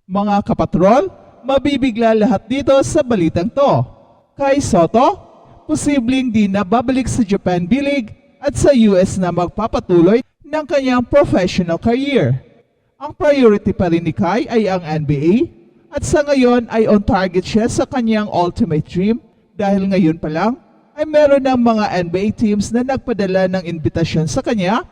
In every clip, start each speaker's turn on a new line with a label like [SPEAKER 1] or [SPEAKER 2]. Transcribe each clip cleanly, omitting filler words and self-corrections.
[SPEAKER 1] Mga kapatrol, mabibigla lahat dito sa balitang to. Kai Sotto, posibleng di na babalik sa Japan B-League at sa US na magpapatuloy ng kanyang professional career. Ang priority pa rin ni Kai ay ang NBA at sa ngayon ay on target siya sa kanyang ultimate dream dahil ngayon pa lang ay meron ng mga NBA teams na nagpadala ng invitasyon sa kanya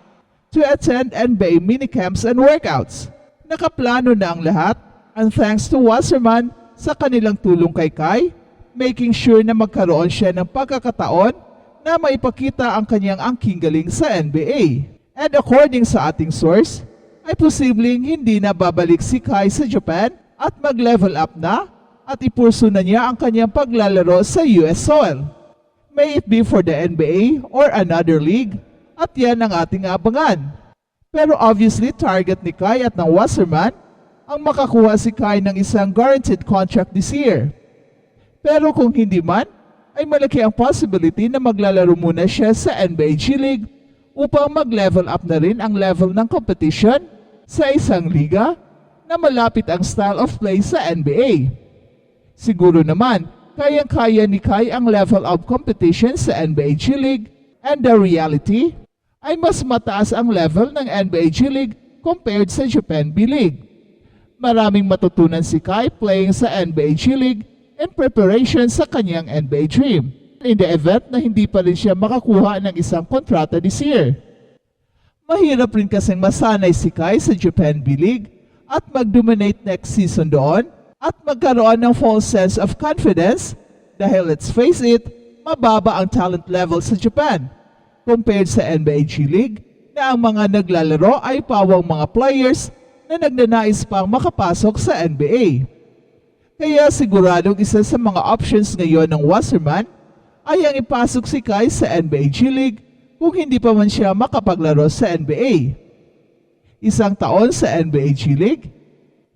[SPEAKER 1] to attend NBA minicamps and workouts. Nakaplano na ang lahat and thanks to Wasserman sa kanilang tulong kay Kai, making sure na magkaroon siya ng pagkakataon na maipakita ang kanyang angking galing sa NBA. And according sa ating source, ay posibleng hindi na babalik si Kai sa Japan at mag-level up na at ipurso na niya ang kanyang paglalaro sa US soil. May it be for the NBA or another league at yan ang ating abangan. Pero obviously target ni Kai at ng Wasserman ang makakuha si Kai ng isang guaranteed contract this year. Pero kung hindi man, ay malaki ang possibility na maglalaro muna siya sa NBA G League upang mag-level up na rin ang level ng competition sa isang liga na malapit ang style of play sa NBA. Siguro naman, kayang-kaya ni Kai ang level of competition sa NBA G League and the reality ay mas mataas ang level ng NBA G League compared sa Japan B-League. Maraming matutunan si Kai playing sa NBA G League in preparation sa kanyang NBA dream in the event na hindi pa rin siya makakuha ng isang kontrata this year. Mahirap rin kasing masanay si Kai sa Japan B-League at mag-dominate next season doon at magkaroon ng false sense of confidence dahil let's face it, mababa ang talent level sa Japan compared sa NBA G League na ang mga naglalaro ay pawang mga players na nagnanais pang makapasok sa NBA. Kaya siguradong isa sa mga options ngayon ng Wasserman ay ang ipasok si Kai sa NBA G League kung hindi pa man siya makapaglaro sa NBA. Isang taon sa NBA G League,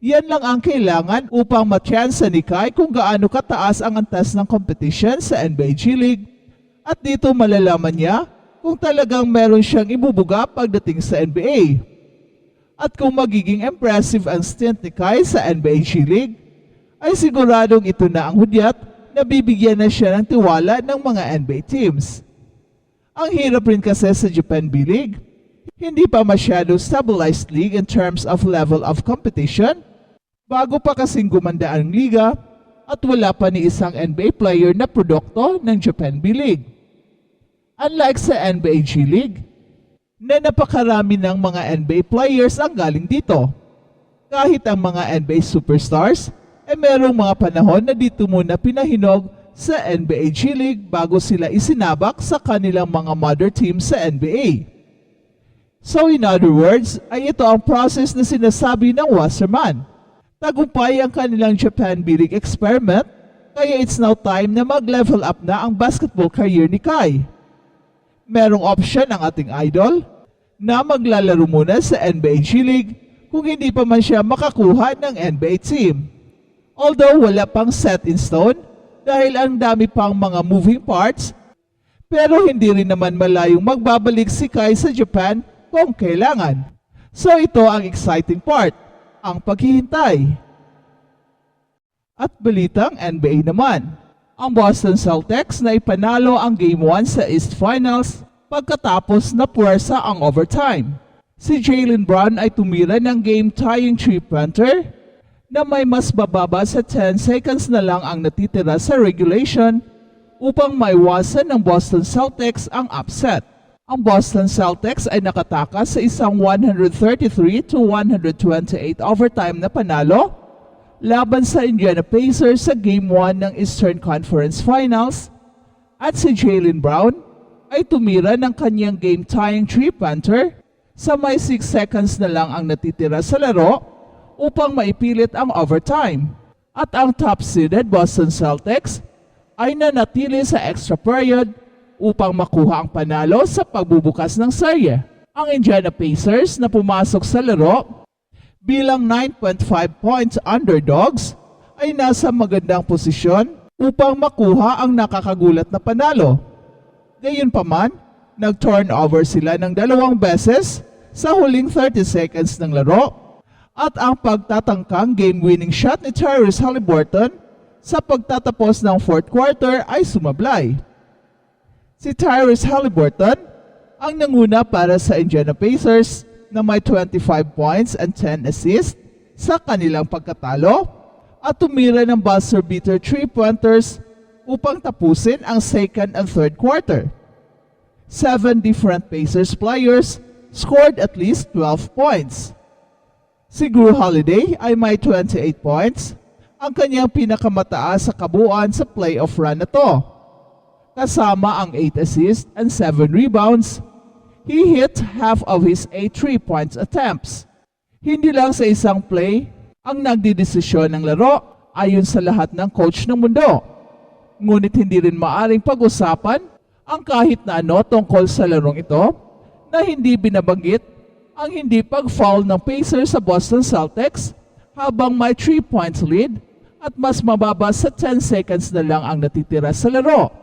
[SPEAKER 1] yan lang ang kailangan upang matyansa ni Kai kung gaano kataas ang antas ng competition sa NBA G League at dito malalaman niya kung talagang meron siyang ibubuga pagdating sa NBA. At kung magiging impressive ang stint ni Kai sa NBA G League, ay siguradong ito na ang hudyat na bibigyan na siya ng tiwala ng mga NBA teams. Ang hirap rin kasi sa Japan B-League, hindi pa masyado stabilized league in terms of level of competition, bago pa kasing gumanda ang liga at wala pa ni isang NBA player na produkto ng Japan B-League. Unlike sa NBA G League, na napakarami ng mga NBA players ang galing dito. Kahit ang mga NBA superstars, ay merong mga panahon na dito muna pinahinog sa NBA G League bago sila isinabak sa kanilang mga mother team sa NBA. So in other words, ay ito ang process na sinasabi ng Wasserman. Tagumpay ang kanilang Japan B-League experiment, kaya it's now time na mag-level up na ang basketball career ni Kai. Merong option ang ating idol na maglalaro muna sa NBA G League kung hindi pa man siya makakuha ng NBA team. Although wala pang set in stone dahil ang dami pang mga moving parts, pero hindi rin naman malayong magbabalik si Kai sa Japan kung kailangan. So ito ang exciting part, ang paghihintay. At balitang NBA naman. Ang Boston Celtics na ipanalo ang Game 1 sa East Finals pagkatapos na puwersa ang overtime. Si Jaylen Brown ay tumira ng game-tying three-pointer na may mas bababa sa 10 seconds na lang ang natitira sa regulation upang maiwasan ng Boston Celtics ang upset. Ang Boston Celtics ay nakatakas sa isang 133-128 overtime na panalo laban sa Indiana Pacers sa Game 1 ng Eastern Conference Finals at si Jaylen Brown ay tumira ng kanyang game-tying three-pointer sa may 6 seconds na lang ang natitira sa laro upang maipilit ang overtime. At ang top-seeded Boston Celtics ay nanatili sa extra period upang makuha ang panalo sa pagbubukas ng serye. Ang Indiana Pacers na pumasok sa laro bilang 9.5 points underdogs ay nasa magandang posisyon upang makuha ang nakakagulat na panalo. Gayunpaman, nag-turnover sila ng 2 beses sa huling 30 seconds ng laro At ang pagtatangkang game-winning shot ni Tyrese Haliburton sa pagtatapos ng fourth quarter ay sumablay. Si Tyrese Haliburton ang nanguna para sa Indiana Pacers na may 25 points and 10 assists sa kanilang pagkatalo at tumira ng buzzer-beater 3-pointers upang tapusin ang second and third quarter. 7 different Pacers players scored at least 12 points. Si Jrue Holiday ay may 28 points, ang kanyang pinakamataas sa kabuuan sa playoff run na to. Kasama ang 8 assists and 7 rebounds, he hit half of his 8 3-point attempts. Hindi lang sa isang play ang nagdidesisyon ng laro ayon sa lahat ng coach ng mundo. Ngunit hindi rin maaring pag-usapan ang kahit na ano tungkol sa larong ito na hindi binabanggit ang hindi pag-foul ng Pacers sa Boston Celtics habang may 3 points lead at mas mababa sa 10 seconds na lang ang natitira sa laro.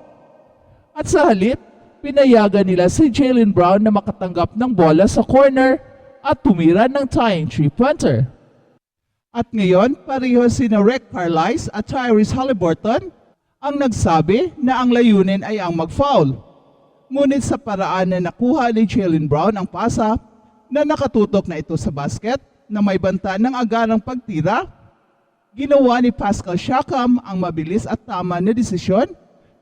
[SPEAKER 1] At sa halip, pinayagan nila si Jaylen Brown na makatanggap ng bola sa corner at tumira ng tying 3-pointer. At ngayon, pareho sina Rick Carlisle at Tyrese Haliburton ang nagsabi na ang layunin ay ang mag-foul. Ngunit sa paraan na nakuha ni Jaylen Brown ang pasa na nakatutok na ito sa basket na may banta ng agarang pagtira, ginawa ni Pascal Siakam ang mabilis at tama na desisyon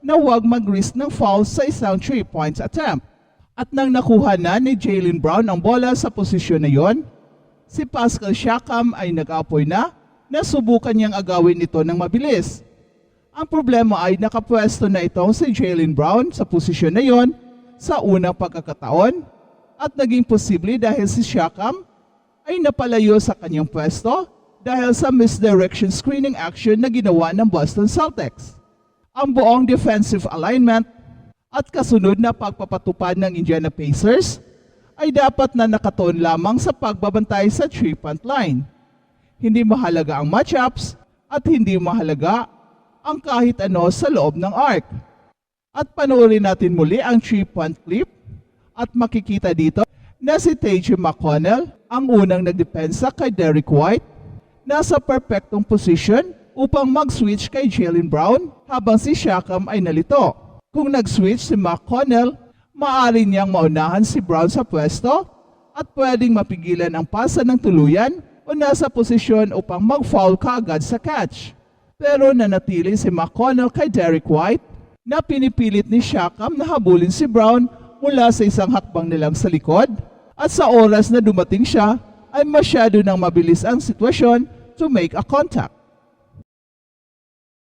[SPEAKER 1] na huwag mag-risk ng foul sa isang 3-point attempt. At nang nakuha na ni Jaylen Brown ang bola sa posisyon na yon, si Pascal Siakam ay nag-apoy na subukan niyang agawin ito ng mabilis. Ang problema ay nakapwesto na itong si Jaylen Brown sa posisyon na yon sa unang pagkakataon at naging posible dahil si Siakam ay napalayo sa kanyang pwesto dahil sa misdirection screening action na ginawa ng Boston Celtics. Ang buong defensive alignment at kasunod na pagpapatupad ng Indiana Pacers ay dapat na nakatuon lamang sa pagbabantay sa 3-point line. Hindi mahalaga ang matchups at hindi mahalaga ang kahit ano sa loob ng arc. At panoorin natin muli ang 3-point clip at makikita dito na si TJ McConnell ang unang nagdepensa kay Derrick White, nasa perfectong position upang mag-switch kay Jaylen Brown habang si Siakam ay nalito. Kung nag-switch si McConnell, maaari niyang maunahan si Brown sa pwesto at pwedeng mapigilan ang pasa ng tuluyan o nasa posisyon upang mag-foul kaagad sa catch. Pero nanatili si McConnell kay Derrick White na pinipilit ni Siakam na habulin si Brown mula sa isang hakbang nilang sa likod at sa oras na dumating siya ay masyado nang mabilis ang sitwasyon to make a contact.